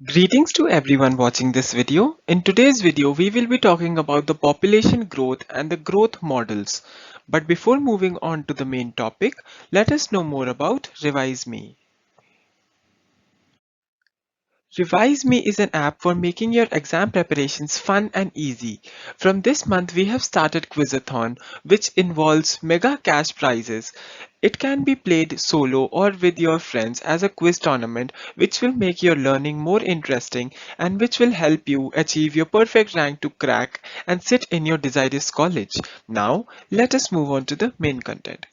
Greetings to everyone watching this video. In today's video, we will be talking about the population growth and the growth models. But before moving on to the main topic, let us know more about Revise Me. Revise Me is an app for making your exam preparations fun and easy. From this month, we have started Quizathon, which involves mega cash prizes. It can be played solo or with your friends as a quiz tournament, which will make your learning more interesting and which will help you achieve your perfect rank to crack and sit in your desired college. Now, let us move on to the main content.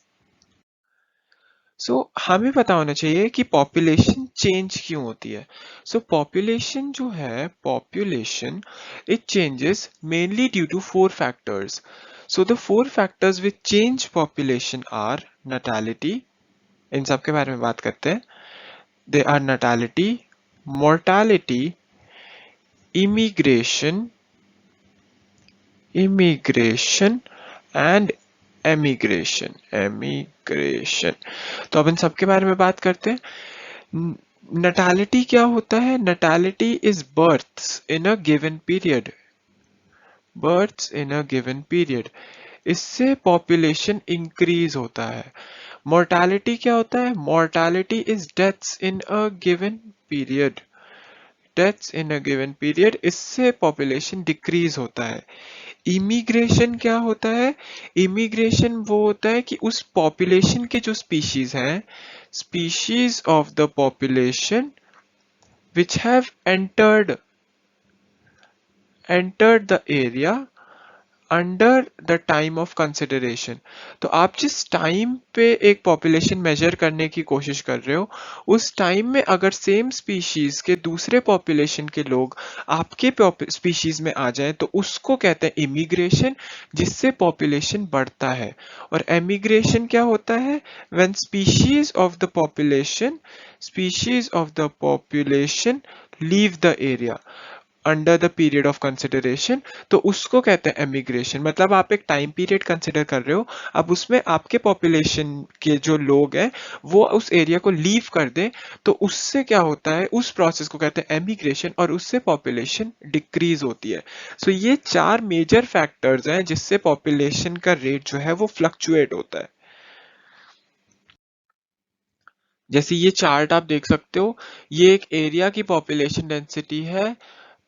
सो हमें पता होना चाहिए कि population change क्यों होती है. सो population जो है population it changes mainly due to four factors. So the four factors which change population are natality. इन सब के बारे में बात करते हैं. They are natality, mortality, immigration immigration and emigration. तो अब इन सब के बारे में बात करते हैं. नैटेलिटी क्या होता है? Natality is births in a given period. Births in a given period, इससे पॉपुलेशन इंक्रीज होता है. मोर्टालिटी क्या होता है? Mortality is deaths in a given period. Deaths in a given period, इससे पॉपुलेशन डिक्रीज होता है. इमिग्रेशन क्या होता है? इमिग्रेशन वो होता है कि उस पॉपुलेशन के जो स्पीशीज हैं, species of the population which have entered the area under the time of consideration. तो आप जिस टाइम पे एक पॉपुलेशन मेजर करने की कोशिश कर रहे हो, उस टाइम में अगर सेम स्पीशीज के दूसरे पॉपुलेशन के लोग आपके स्पीशीज में आ जाएं तो उसको कहते हैं इमिग्रेशन, जिससे पॉपुलेशन बढ़ता है. और एमिग्रेशन क्या होता है? When species of the population leave the area under the period of consideration, तो उसको कहते हैं एमिग्रेशन. मतलब आप एक टाइम पीरियड कंसिडर कर रहे हो, अब उसमें आपके पॉपुलेशन के जो लोग हैं वो उस एरिया को लीव कर दें, तो उससे क्या होता है, उस प्रोसेस को कहते हैं एमिग्रेशन, और उससे पॉपुलेशन डिक्रीज होती है. सो ये चार मेजर फैक्टर्स हैं जिससे पॉपुलेशन का रेट जो है वो फ्लक्चुएट होता है. जैसे ये चार्ट आप देख सकते हो, ये एक एरिया की पॉपुलेशन डेंसिटी है.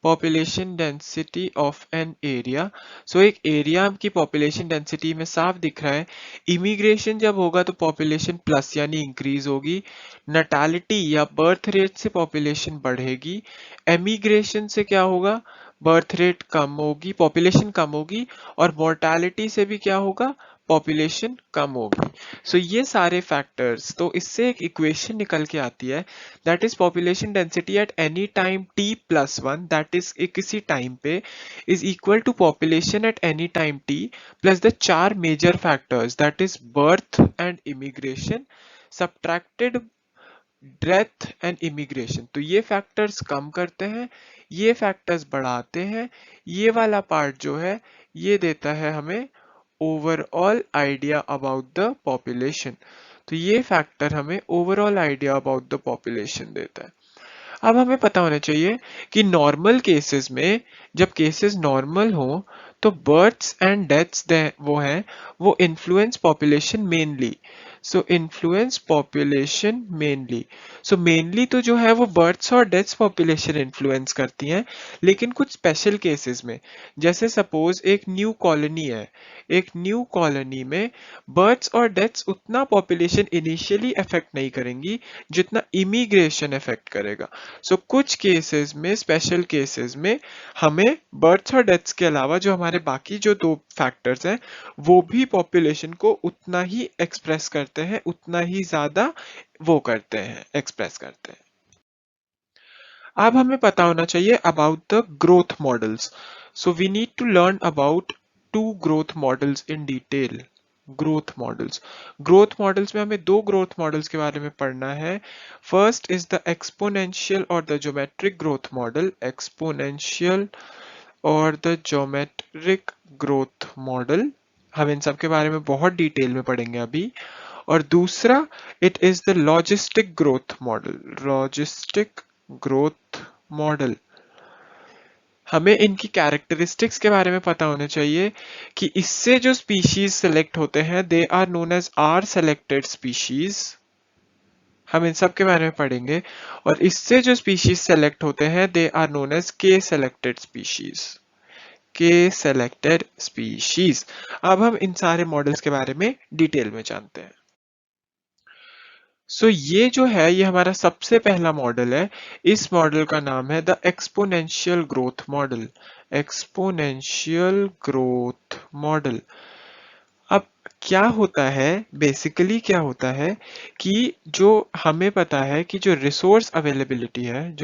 Population density of an area. So एक एरिया की पॉपुलेशन डेंसिटी में साफ दिख रहा है. इमिग्रेशन जब होगा तो पॉपुलेशन प्लस यानी इंक्रीज होगी. नैटेलिटी या बर्थ रेट से पॉपुलेशन बढ़ेगी. एमिग्रेशन से क्या होगा? बर्थ रेट कम होगी, पॉपुलेशन कम होगी. और मोर्टालिटी से भी क्या होगा? पॉपुलेशन कम होगी. सो ये सारे फैक्टर्स, तो इससे एक इक्वेशन निकल के आती है, that is population density at any time t plus one, that is किसी टाइम पे, is equal to population at any time t plus the चार major factors, that is birth and immigration subtracted death and immigration. तो ये factors कम करते हैं, ये factors बढ़ाते हैं. ये वाला पार्ट जो है ये देता है हमें overall idea about the population. तो ये फैक्टर हमें overall idea about the population देता है. अब हमें पता होना चाहिए कि नॉर्मल केसेस में, जब केसेस नॉर्मल हो, तो बर्थ्स एंड डेथ्स वो हैं, वो influence population mainly. So influence population mainly. So mainly तो जो है वो बर्थ्स और डेथ्स पॉपुलेशन इन्फ्लुएंस करती हैं. लेकिन कुछ स्पेशल केसेस में, जैसे सपोज एक न्यू कॉलोनी है, एक न्यू कॉलोनी में बर्थ्स और डेथ्स उतना पॉपुलेशन इनिशियली अफेक्ट नहीं करेंगी जितना इमिग्रेशन अफेक्ट करेगा. सो कुछ केसेस में, स्पेशल केसेस में, हमें बर्थ्स और डेथ्स के अलावा जो हमारे बाकी जो दो फैक्टर्स हैं वो भी पॉपुलेशन को उतना ही एक्सप्रेस करते हैं, उतना ही ज्यादा वो करते हैं, एक्सप्रेस करते हैं. अब हमें पता होना चाहिए about the growth models. So we need to learn about two growth models in detail. Growth models, growth models में हमें दो ग्रोथ मॉडल्स के बारे में पढ़ना है. फर्स्ट इज द एक्सपोनेंशियल और the geometric growth model. Exponential और द ज्योमेट्रिक ग्रोथ मॉडल, हम इन सब के बारे में बहुत डिटेल में पढ़ेंगे अभी. और दूसरा, it is the logistic growth model. Logistic growth model. हमें इनकी कैरेक्टरिस्टिक्स के बारे में पता होना चाहिए कि इससे जो स्पीशीज सेलेक्ट होते हैं they are known as r selected species. हम इन सब के बारे में पढ़ेंगे। और इससे जो स्पीशीज सेलेक्ट होते हैं दे आर नोन एज के सेलेक्टेड स्पीशीज। के सेलेक्टेड स्पीशीज। अब हम इन सारे मॉडल्स के बारे में डिटेल में जानते हैं। ये जो है ये हमारा सबसे पहला मॉडल है। इस मॉडल का नाम है the exponential growth model. Exponential growth model. अब क्या होता है, बेसिकली क्या होता है कि जो हमें पता है कि जो रिसोर्स अवेलेबिलिटी है,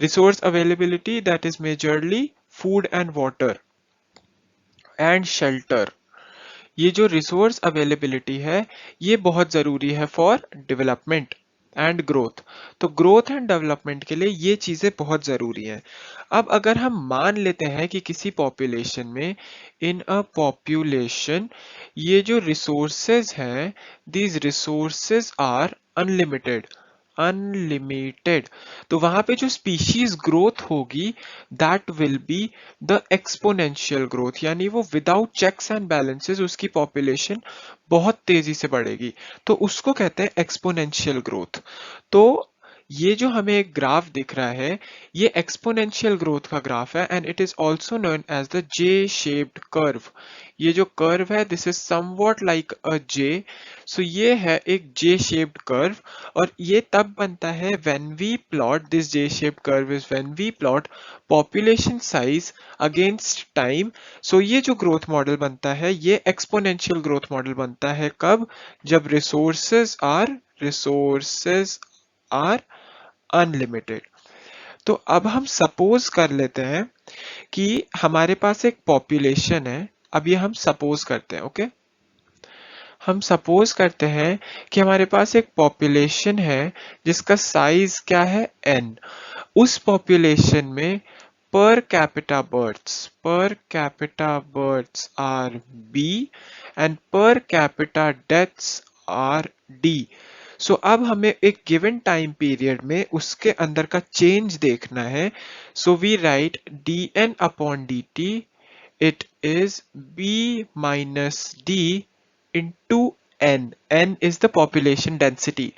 resource availability that is majorly food and water and shelter. ये जो रिसोर्स अवेलेबिलिटी है ये बहुत ज़रूरी है फॉर डेवलपमेंट एंड ग्रोथ। तो ग्रोथ एंड डेवलपमेंट के लिए ये चीज़ें बहुत ज़रूरी हैं। अब अगर हम मान लेते हैं कि किसी पॉपुलेशन में, इन अ पॉपुलेशन, ये जो रिसोर्सेज हैं, these resources are unlimited. Unlimited. तो वहां पे जो स्पीशीज ग्रोथ होगी that will be the exponential growth, यानी वो विदाउट चेक्स एंड बैलेंसेस उसकी पॉपुलेशन बहुत तेजी से बढ़ेगी। तो उसको कहते हैं एक्सपोनेंशियल ग्रोथ। तो ये जो हमें एक ग्राफ दिख रहा है ये एक्सपोनेंशियल ग्रोथ का ग्राफ है and it is also known as the J shaped curve. ये जो कर्व है this is somewhat like a J. So ये है एक जे शेप्ड कर्व। और ये तब बनता है when we plot this J shaped curve is when we plot population size against time. So ये जो ग्रोथ मॉडल बनता है ये एक्सपोनेंशियल ग्रोथ मॉडल बनता है कब, जब रिसोर्सेस आर अनलिमिटेड। तो अब हम सपोज कर लेते हैं कि हमारे पास एक पॉपुलेशन है। अब ये हम सपोज करते हैं, ओके। हम सपोज करते हैं कि हमारे पास एक पॉपुलेशन है जिसका साइज क्या है n। उस पॉपुलेशन में per capita births are b and per capita deaths are d। अब हमें एक गिवन टाइम पीरियड में उसके अंदर का चेंज देखना है। We write dn upon dt, it is b minus d into n। n is the population density।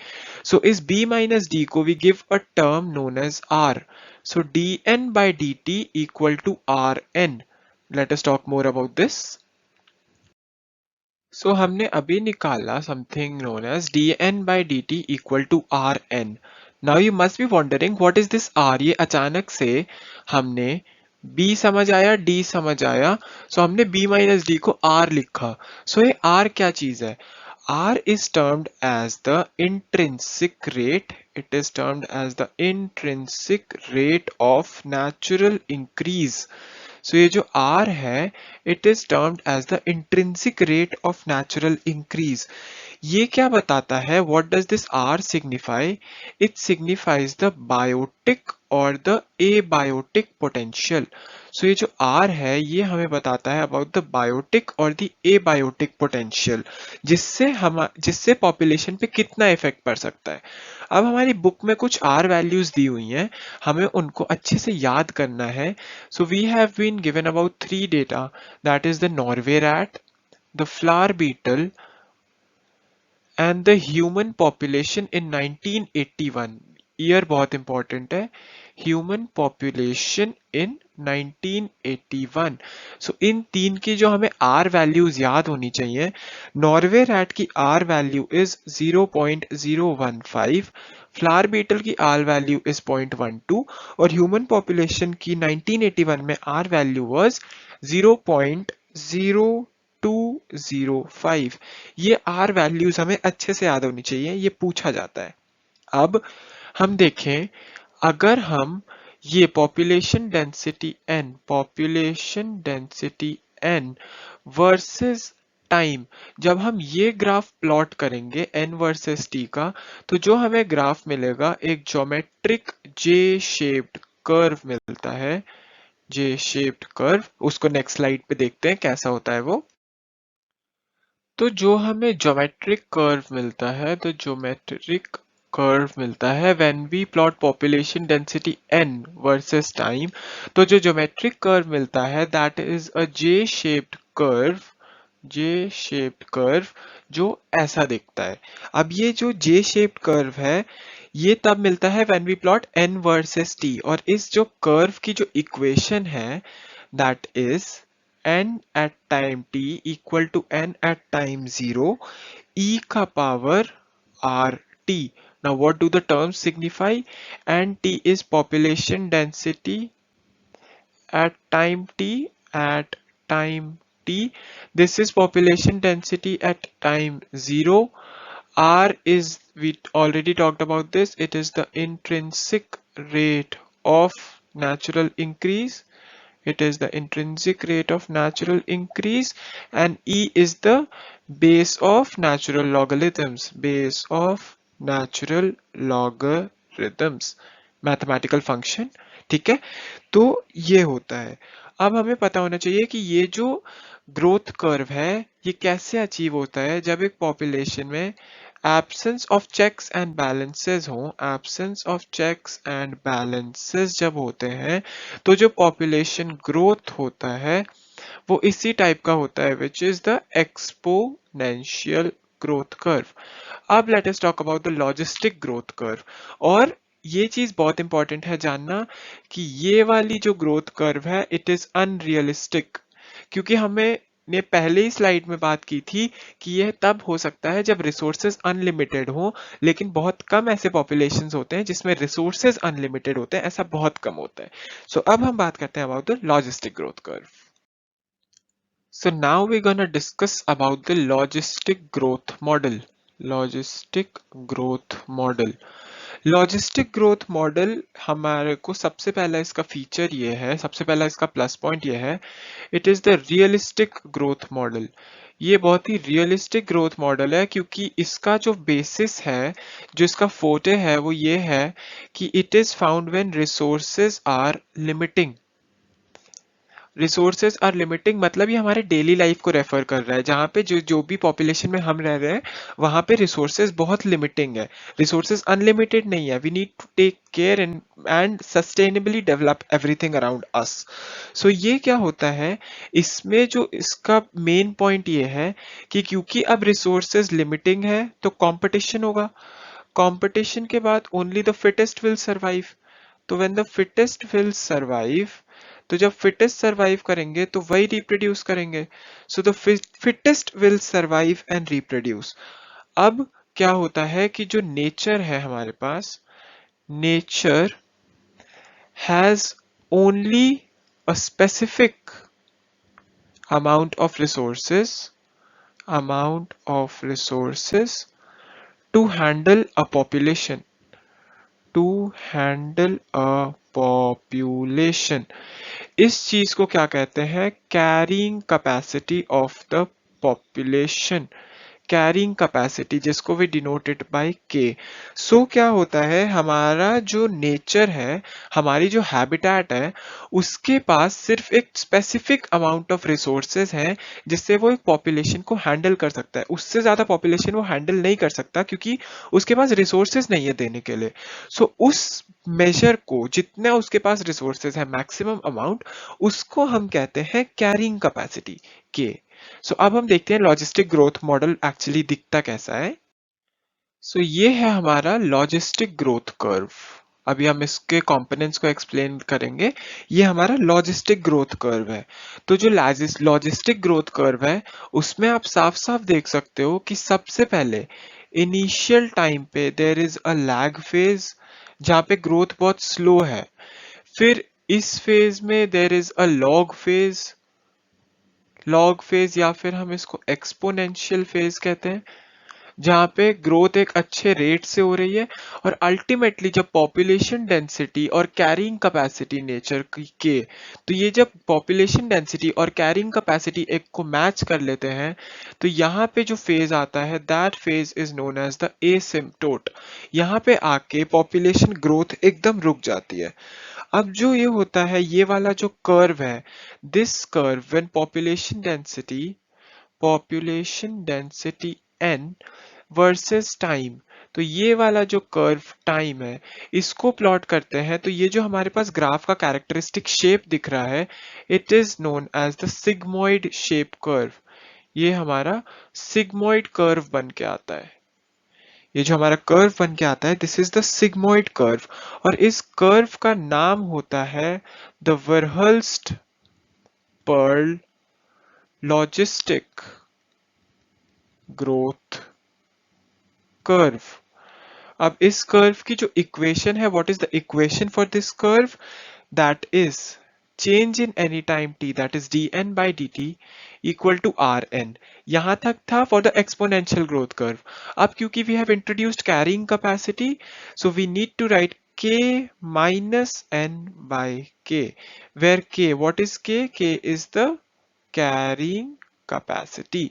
इस b minus d को we give a term known as r। dn by dt equal to rn। Let us talk more about this। हमने अभी निकाला something known as dn by dt equal to rn। Now you must be wondering what is this r। ये अचानक से हमने b समझ आया, d समझ आया, हमने b minus d को r लिखा। ये r क्या चीज है? R is termed as the intrinsic rate. It is termed as the intrinsic rate of natural increase। ये जो R है it is termed as the intrinsic rate of natural increase। ये क्या बताता है? What does this R signify? It signifies the biotic और the abiotic potential। ये जो R है ये हमें बताता है about the biotic और the abiotic potential, जिससे पॉपुलेशन पे कितना इफेक्ट पड़ सकता है। अब हमारी बुक में कुछ R वैल्यूज दी हुई हैं, हमें उनको अच्छे से याद करना है। We have been given about 3 data, that is the Norway rat, the flower beetle and the human population in 1981। Year बहुत इंपॉर्टेंट है, ह्यूमन पॉपुलेशन इन 1981। इन तीन की जो हमें आर वैल्यूज याद होनी चाहिए, नॉर्वे रैट की r value is 0.015, flower beetle की आर वैल्यू इज 0.12 और ह्यूमन पॉपुलेशन की 1981 में आर वैल्यू वाज 0.0205। ये आर वैल्यूज हमें अच्छे से याद होनी चाहिए, ये पूछा जाता है। अब हम देखें, अगर हम ये population density n versus time, जब हम ये ग्राफ प्लॉट करेंगे n वर्सेस t का, तो जो हमें ग्राफ मिलेगा एक ज्योमेट्रिक जे शेप्ड कर्व मिलता है। जे शेप्ड कर्व, उसको नेक्स्ट स्लाइड पे देखते हैं कैसा होता है वो। तो जो हमें ज्योमेट्रिक कर्व मिलता है, तो ज्योमेट्रिक कर्व मिलता है when we plot population density n versus time. तो जो ज्योमेट्रिक कर्व मिलता है that is a J shaped curve जो ऐसा दिखता है। अब ये जो जे शेप्ड कर्व है ये तब मिलता है when we plot n versus t, और इस जो कर्व की जो इक्वेशन है that is n at time t equal to n at time 0 e का power rt. Now what do the terms signify? N t is population density at time t, at time t. This is population density at time 0. R is, we already talked about this, it is the intrinsic rate of natural increase. It is the intrinsic rate of natural increase, and E is the base of natural logarithms, base of natural logarithms, mathematical function. ठीक है, तो ये होता है। अब हमें पता होना चाहिए कि ये जो ग्रोथ कर्व है ये कैसे अचीव होता है जब एक पॉपुलेशन में absence of checks and balances हो। Absence of checks and balances जब होते हैं तो जो पॉपुलेशन ग्रोथ होता है वो इसी टाइप का होता है, which is the exponential growth curve. अब let us talk about the logistic growth curve. और ये चीज बहुत इंपॉर्टेंट है जानना कि ये वाली जो ग्रोथ कर्व है इट इज अनरियलिस्टिक, क्योंकि हमें ने पहले ही स्लाइड में बात की थी कि यह तब हो सकता है जब रिसोर्सेज अनलिमिटेड हो, लेकिन बहुत कम ऐसे पॉपुलेशंस होते हैं जिसमें रिसोर्सेज अनलिमिटेड होते हैं, ऐसा बहुत कम होता है। सो अब हम बात करते हैं about the logistic growth curve. So now we're gonna discuss about the logistic growth model. Logistic growth model. Logistic growth model हमारे को सबसे पहला इसका फीचर ये है, सबसे पहला इसका प्लस पॉइंट ये है, it is the realistic growth model. ये बहुत ही रियलिस्टिक ग्रोथ मॉडल है क्योंकि इसका जो बेसिस है, जो इसका फोटे है वो ये है कि it is found when resources are limiting. Resources are limiting मतलब ये हमारे डेली लाइफ को रेफर कर रहा है, जहाँ पे जो जो भी पॉपुलेशन में हम रह रहे हैं वहाँ पे रिसोर्सेज बहुत लिमिटिंग है, रिसोर्सेज अनलिमिटेड नहीं है। We need to take care and sustainably develop everything around us. So ये क्या होता है, इसमें जो इसका मेन पॉइंट ये है कि क्योंकि अब रिसोर्सेज लिमिटिंग है तो कंपटीशन होगा, कंपटीशन के बाद only the fittest will survive. तो when the fittest will survive, तो जब फिटेस्ट सर्वाइव करेंगे तो वही रिप्रोड्यूस करेंगे। So the fittest will survive and reproduce. अब क्या होता है कि जो नेचर है हमारे पास, nature has only a specific amount of resources, amount of resources to handle a population, to handle a population। इस चीज को क्या कहते हैं, carrying capacity of the population, carrying capacity, जिसको भी डिनोटेड बाय के। सो क्या होता है, हमारा जो नेचर है, हमारी जो हैबिटेट है, उसके पास सिर्फ एक स्पेसिफिक अमाउंट ऑफ रिसोर्सेज हैं जिससे वो एक पॉपुलेशन को हैंडल कर सकता है। उससे ज्यादा पॉपुलेशन वो हैंडल नहीं कर सकता क्योंकि उसके पास रिसोर्सेज नहीं है देने के लिए। सो उस मेजर को, जितना उसके पास रिसोर्सेज है मैक्सिमम अमाउंट, उसको हम कहते हैं कैरिंग कैपेसिटी के। सो अब हम देखते हैं लॉजिस्टिक ग्रोथ मॉडल एक्चुअली दिखता कैसा है। सो ये है हमारा लॉजिस्टिक ग्रोथ कर्व। अभी हम इसके कंपोनेंट्स को एक्सप्लेन करेंगे। ये हमारा लॉजिस्टिक ग्रोथ कर्व है। तो जो लॉजिस्टिक ग्रोथ कर्व है उसमें आप साफ साफ देख सकते हो कि सबसे पहले इनिशियल टाइम पे there is a lag phase जहाँ पे ग्रोथ बहुत स्लो है। फिर इस फेज में there is a log phase या फिर हम इसको एक्सपोनेंशियल फेज कहते हैं, जहाँ पे ग्रोथ एक अच्छे रेट से हो रही है। और अल्टीमेटली जब पॉपुलेशन डेंसिटी और कैरिंग कैपेसिटी नेचर के, तो ये जब पॉपुलेशन डेंसिटी और कैरिंग कैपेसिटी एक को मैच कर लेते हैं तो यहाँ पे जो फेज आता है that phase is known as the asymptote. यहाँ पे आके पॉपुलेशन ग्रोथ एकदम रुक जाती है। अब जो ये होता है, ये वाला जो कर्व है, this curve when population density n versus time, तो ये वाला जो कर्व टाइम है इसको प्लॉट करते हैं, तो ये जो हमारे पास ग्राफ का कैरेक्टरिस्टिक शेप दिख रहा है it is known as the sigmoid shape curve. ये हमारा सिग्मोइड कर्व बन के आता है। ये जो हमारा कर्व बन के आता है this is the sigmoid curve, और इस कर्व का नाम होता है the Verhulst Pearl logistic growth curve. अब इस कर्व की जो इक्वेशन है, what is the equation for this curve, that is change in any time t, that is dn by dt equal to rn। यहां तक था for the exponential growth curve। अब क्योंकि we have introduced carrying capacity, so we need to write k minus n by k, where k, what is k, k is the carrying capacity।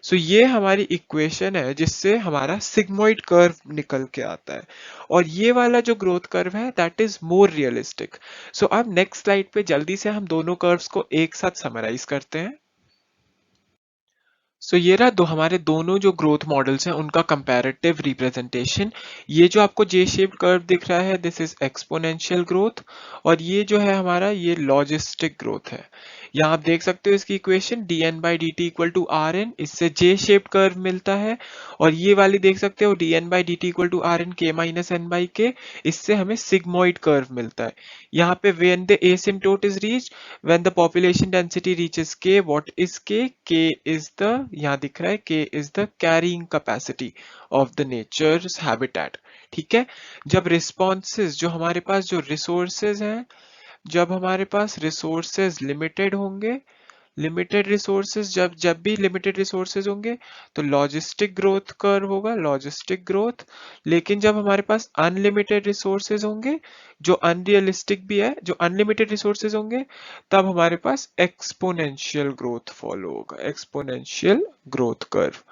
सो ये हमारी equation है जिससे हमारा sigmoid curve निकल के आता है, और ये वाला जो ग्रोथ कर्व है दैट इज मोर रियलिस्टिक। सो अब नेक्स्ट स्लाइड पे जल्दी से हम दोनों कर्व्स को एक साथ समराइज करते हैं। सो ये रहा दो हमारे दोनों जो ग्रोथ मॉडल्स हैं उनका कंपैरेटिव रिप्रेजेंटेशन। ये जो आपको जे शेप्ड कर्व दिख रहा है दिस इज एक्सपोनेंशियल ग्रोथ, और ये जो है हमारा ये लॉजिस्टिक ग्रोथ है। यहाँ आप देख सकते हो इसकी equation dn by dt equal to r N, इससे जे शेप्ड कर्व मिलता है। और ये वाली देख सकते हो dn by dt equal to r N K minus N by K, इससे हमें सिग्मोइड कर्व मिलता है। यहाँ पे when the asymptote is reached, when the population density reaches k, what is k, k is the, यहाँ दिख रहा है k is the carrying capacity of the nature's habitat। ठीक है, जब रिस्पॉन्सेज जो हमारे पास जो रिसोर्सेज हैं, जब हमारे पास रिसोर्सेज लिमिटेड होंगे, लिमिटेड रिसोर्सेज, जब जब भी लिमिटेड रिसोर्सेज होंगे तो लॉजिस्टिक ग्रोथ कर्व होगा, लॉजिस्टिक ग्रोथ। लेकिन जब हमारे पास अनलिमिटेड रिसोर्सेज होंगे, जो अनरियलिस्टिक भी है, जो अनलिमिटेड रिसोर्सेज होंगे, तब हमारे पास एक्सपोनेंशियल ग्रोथ फॉलो होगा, exponential growth curve.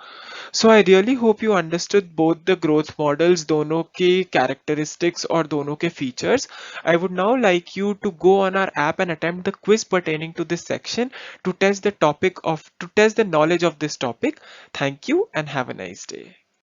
So I really hope you understood both the growth models, दोनों के कैरेक्टरिस्टिक्स और दोनों के features. I would now like you to go on our app and attempt the quiz pertaining to this section to test the knowledge of this topic. Thank you and have a nice day.